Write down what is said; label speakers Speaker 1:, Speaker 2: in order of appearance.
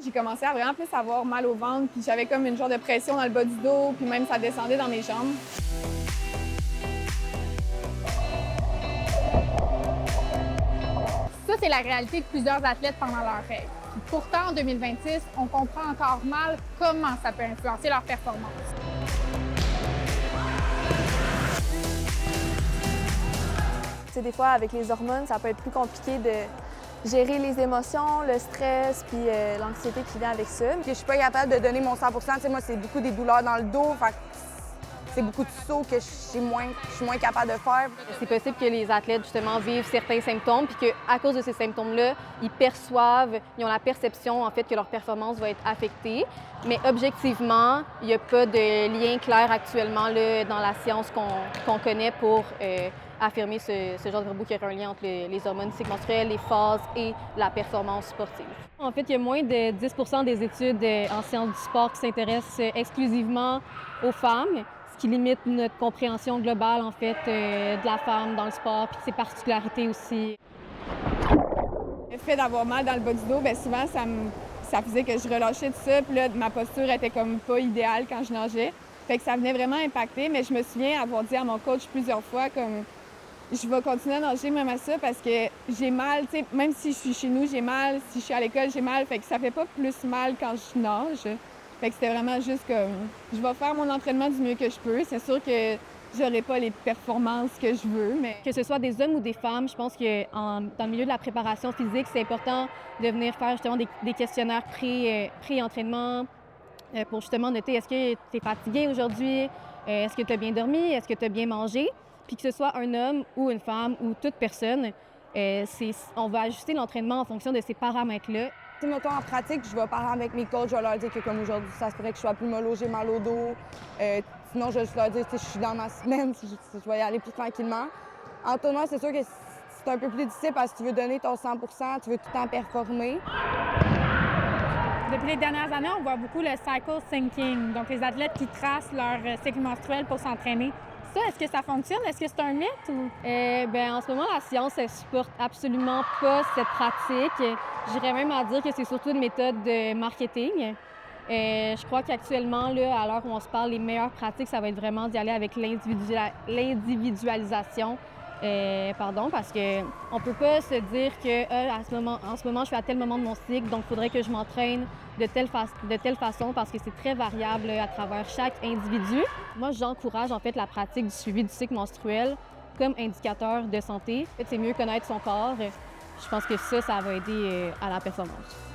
Speaker 1: J'ai commencé à vraiment plus avoir mal au ventre, puis j'avais comme une genre de pression dans le bas du dos, puis même ça descendait dans mes jambes.
Speaker 2: Ça, c'est la réalité de plusieurs athlètes pendant leurs règles. Puis pourtant, en 2026, on comprend encore mal comment ça peut influencer leur performance.
Speaker 3: Des fois, avec les hormones, ça peut être plus compliqué de gérer les émotions, le stress, puis l'anxiété qui vient avec ça.
Speaker 4: Je suis pas capable de donner mon 100 moi, c'est beaucoup des douleurs dans le dos. Fait que c'est beaucoup de sauts que je suis moins capable de faire.
Speaker 5: C'est possible que les athlètes, justement, vivent certains symptômes, puis qu'à cause de ces symptômes-là, ils ont la perception, en fait, que leur performance va être affectée. Mais objectivement, il n'y a pas de lien clair actuellement là, dans la science qu'on connaît pour affirmer ce genre de robot qui aurait un lien entre les hormones cycles menstruels, les phases et la performance sportive. En fait, il y a moins de 10 des études en sciences du sport qui s'intéressent exclusivement aux femmes, ce qui limite notre compréhension globale, en fait, de la femme dans le sport, puis ses particularités aussi.
Speaker 1: Le fait d'avoir mal dans le bas du dos, bien souvent, ça faisait que je relâchais tout ça, puis là, ma posture était comme pas idéale quand je nageais. Fait que ça venait vraiment impacter, mais je me souviens avoir dit à mon coach plusieurs fois comme je vais continuer à nager même à ça parce que j'ai mal, tu sais, même si je suis chez nous, j'ai mal, si je suis à l'école, j'ai mal, fait que ça fait pas plus mal quand je nage. Fait que c'était vraiment juste comme je vais faire mon entraînement du mieux que je peux. C'est sûr que j'aurai pas les performances que je veux, mais
Speaker 5: que ce soit des hommes ou des femmes, je pense que dans le milieu de la préparation physique, c'est important de venir faire justement des questionnaires pré-entraînement pour justement noter est-ce que tu es fatigué aujourd'hui, est-ce que tu as bien dormi, est-ce que tu as bien mangé. Puis que ce soit un homme ou une femme ou toute personne, on va ajuster l'entraînement en fonction de ces paramètres-là.
Speaker 4: Si, mettons, en pratique, je vais parler avec mes coachs, je vais leur dire que comme aujourd'hui, ça se pourrait que je sois plus mollo, j'ai mal au dos. Sinon, je vais juste leur dire que je suis dans ma semaine, je vais y aller plus tranquillement. En tournoi, c'est sûr que c'est un peu plus difficile parce que tu veux donner ton 100 tu veux tout le temps performer.
Speaker 2: Depuis les dernières années, on voit beaucoup le cycle syncing, donc les athlètes qui tracent leur cycle menstruel pour s'entraîner. Ça, est-ce que ça fonctionne? Est-ce que c'est un mythe? Ou...
Speaker 5: en ce moment, la science, elle supporte absolument pas cette pratique. J'irais même à dire que c'est surtout une méthode de marketing. Je crois qu'actuellement, là, à l'heure où on se parle, les meilleures pratiques, ça va être vraiment d'y aller avec l'individualisation. Parce qu'on ne peut pas se dire que en ce moment, je suis à tel moment de mon cycle, donc il faudrait que je m'entraîne de telle façon parce que c'est très variable à travers chaque individu. Moi, j'encourage en fait la pratique du suivi du cycle menstruel comme indicateur de santé. En fait, c'est mieux connaître son corps. Je pense que ça va aider à la performance.